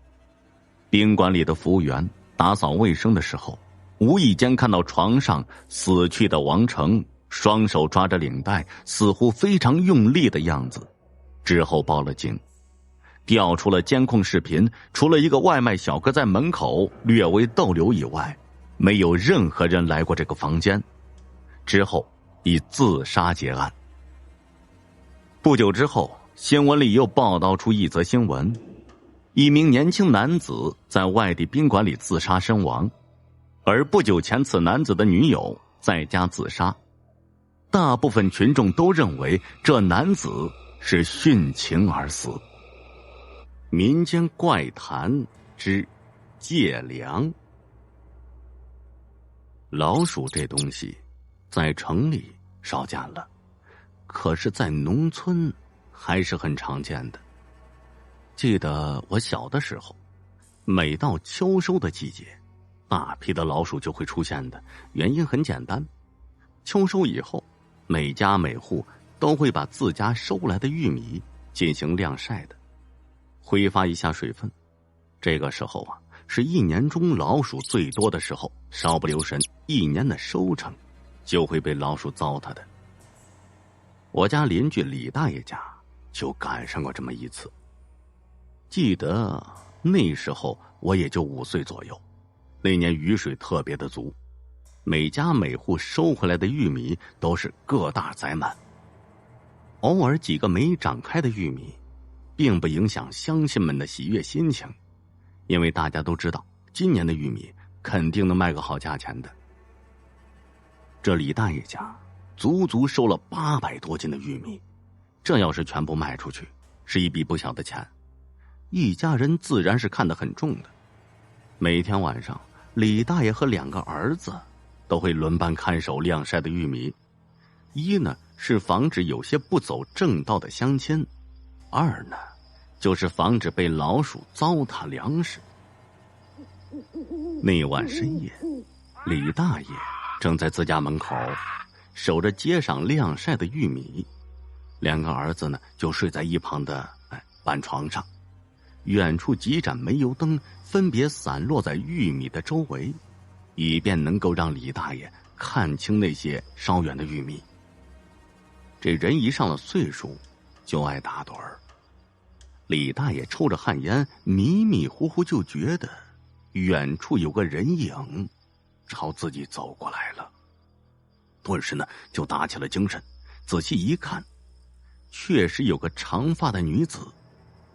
宾馆里的服务员打扫卫生的时候，无意间看到床上死去的王成双手抓着领带，似乎非常用力的样子，之后报了警。调出了监控视频，除了一个外卖小哥在门口略微逗留以外，没有任何人来过这个房间。之后以自杀结案。不久之后，新闻里又报道出一则新闻，一名年轻男子在外地宾馆里自杀身亡，而不久前此男子的女友在家自杀。大部分群众都认为这男子是殉情而死。民间怪谈之借粮。老鼠这东西在城里少见了，可是在农村还是很常见的。记得我小的时候，每到秋收的季节，大批的老鼠就会出现的。原因很简单，秋收以后，每家每户都会把自家收来的玉米进行晾晒的，挥发一下水分。这个时候啊，是一年中老鼠最多的时候，稍不留神，一年的收成就会被老鼠糟蹋的。我家邻居李大爷家就赶上过这么一次。记得那时候我也就5岁左右，那年雨水特别的足，每家每户收回来的玉米都是个大载满。偶尔几个没长开的玉米，并不影响乡亲们的喜悦心情，因为大家都知道今年的玉米肯定能卖个好价钱的。这李大爷家足足收了800多斤的玉米，这要是全部卖出去，是一笔不小的钱。一家人自然是看得很重的。每天晚上，李大爷和2个儿子都会轮班看守晾晒的玉米。一呢，是防止有些不走正道的乡亲；二呢，就是防止被老鼠糟蹋粮食。那晚深夜，李大爷正在自家门口守着街上晾晒的玉米，2个儿子呢就睡在一旁的板床上。远处几盏煤油灯分别散落在玉米的周围，以便能够让李大爷看清那些稍远的玉米。这人一上了岁数就爱打盹儿，李大爷抽着旱烟，迷迷糊糊就觉得远处有个人影朝自己走过来了，顿时呢就打起了精神，仔细一看，确实有个长发的女子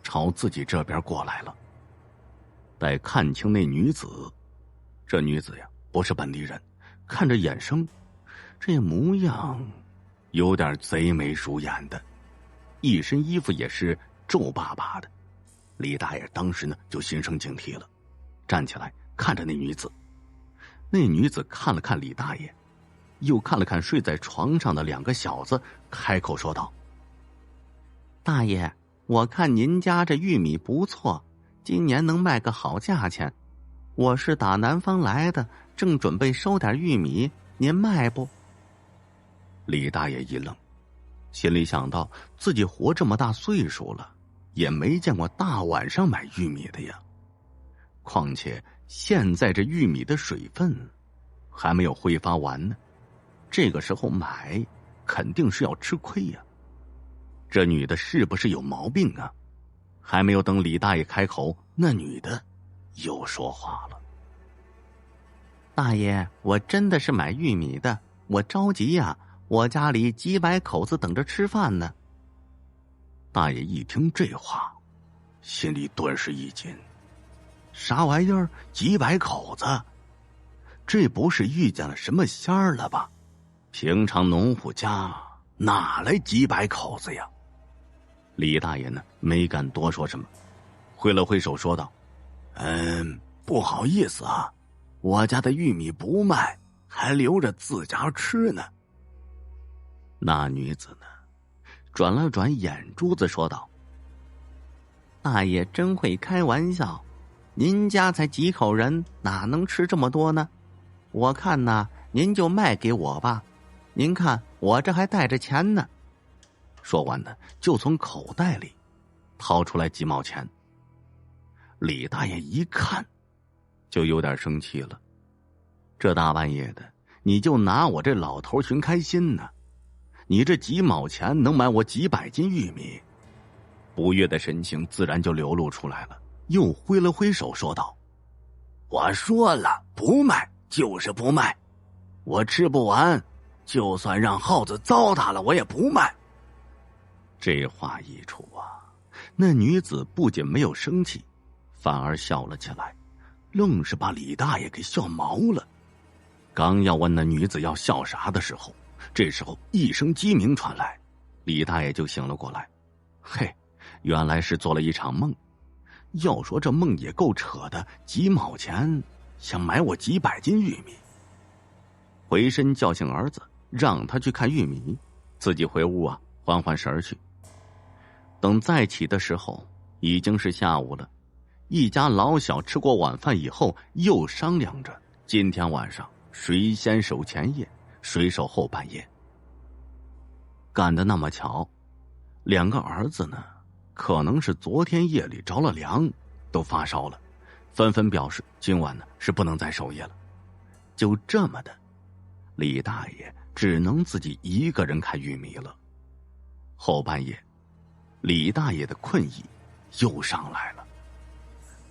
朝自己这边过来了。待看清那女子，这女子呀不是本地人，看着眼生，这模样有点贼眉鼠眼的，一身衣服也是皱巴巴的。李大爷当时呢就心生警惕了，站起来看着那女子。那女子看了看李大爷，又看了看睡在床上的2个小子，开口说道：大爷，我看您家这玉米不错，今年能卖个好价钱。我是打南方来的，正准备收点玉米，您卖不？李大爷一愣，心里想到自己活这么大岁数了，也没见过大晚上买玉米的呀。况且现在这玉米的水分还没有挥发完呢，这个时候买肯定是要吃亏呀。这女的是不是有毛病啊？还没有等李大爷开口，那女的又说话了：大爷，我真的是买玉米的，我着急呀，我家里几百口子等着吃饭呢。大爷一听这话，心里顿时一紧，啥玩意儿？几百口子？这不是遇见了什么仙儿了吧？平常农户家哪来几百口子呀？李大爷呢没敢多说什么，挥了挥手说道：不好意思啊，我家的玉米不卖，还留着自家吃呢。那女子呢转了转眼珠子说道：大爷真会开玩笑，您家才几口人，哪能吃这么多呢？我看呐，您就卖给我吧，您看我这还带着钱呢。说完呢，就从口袋里掏出来几毛钱。李大爷一看就有点生气了，这大半夜的你就拿我这老头寻开心呢？你这几毛钱能买我几百斤玉米？不悦的神情自然就流露出来了，又挥了挥手说道：我说了，不卖就是不卖，我吃不完，就算让耗子糟蹋了我也不卖。这话一出啊，那女子不仅没有生气，反而笑了起来，愣是把李大爷给笑毛了。刚要问那女子要笑啥的时候，这时候一声鸡鸣传来，李大爷就醒了过来。嘿，原来是做了一场梦。要说这梦也够扯的，几毛钱想买我几百斤玉米。回身叫醒儿子，让他去看玉米，自己回屋啊缓缓神去。等再起的时候已经是下午了，一家老小吃过晚饭以后，又商量着今天晚上谁先守前夜，谁守后半夜。干得那么巧，两个儿子呢，可能是昨天夜里着了凉，都发烧了，纷纷表示今晚呢是不能再守夜了。就这么的，李大爷只能自己一个人看玉米了。后半夜，李大爷的困意又上来了，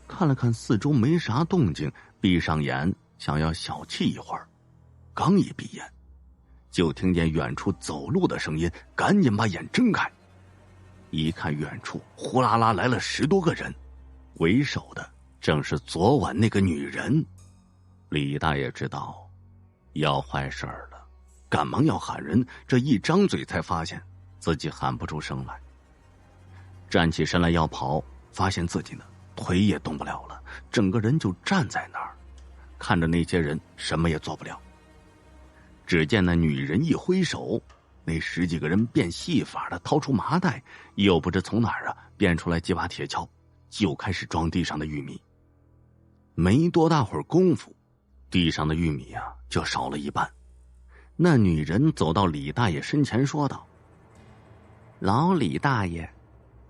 看了看四周没啥动静，闭上眼想要小憩一会儿，刚一闭眼，就听见远处走路的声音，赶紧把眼睁开，一看远处呼啦啦来了10多个人，为首的正是昨晚那个女人。李大爷知道要坏事了，赶忙要喊人，这一张嘴才发现自己喊不出声来，站起身来要跑，发现自己呢腿也动不了了，整个人就站在那儿，看着那些人什么也做不了。只见那女人一挥手，那10几个人变戏法的掏出麻袋，又不知从哪儿变出来几把铁锹，就开始装地上的玉米。没多大会儿功夫，地上的玉米就少了一半。那女人走到李大爷身前说道：“老李大爷，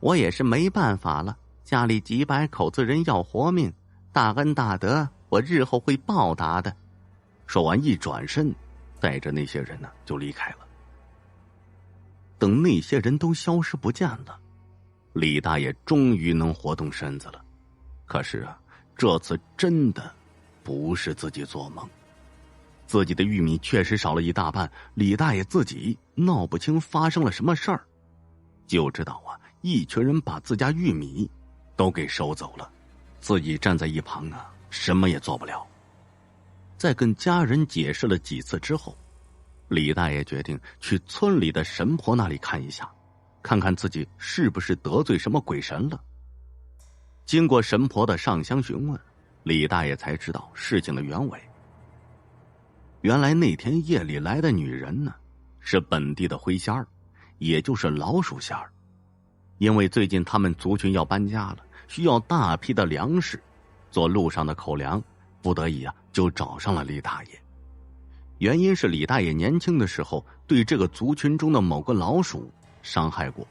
我也是没办法了，家里几百口子人要活命，大恩大德我日后会报答的。”说完一转身，带着那些人就离开了。等那些人都消失不见了，李大爷终于能活动身子了。可是这次真的不是自己做梦，自己的玉米确实少了一大半，李大爷自己闹不清发生了什么事儿，就知道一群人把自家玉米都给收走了，自己站在一旁什么也做不了。在跟家人解释了几次之后，李大爷决定去村里的神婆那里看一下，看看自己是不是得罪什么鬼神了。经过神婆的上香询问，李大爷才知道事情的原委。原来那天夜里来的女人呢，是本地的灰仙儿，也就是老鼠仙儿。因为最近他们族群要搬家了，需要大批的粮食做路上的口粮，不得已就找上了李大爷。原因是李大爷年轻的时候对这个族群中的某个老鼠伤害过，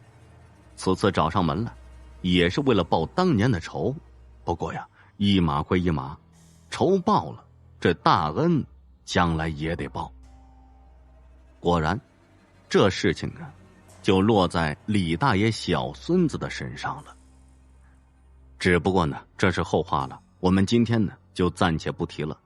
此次找上门来也是为了报当年的仇。不过一码归一码，仇报了，这大恩将来也得报。果然这事情就落在李大爷小孙子的身上了。只不过这是后话了，我们今天就暂且不提了。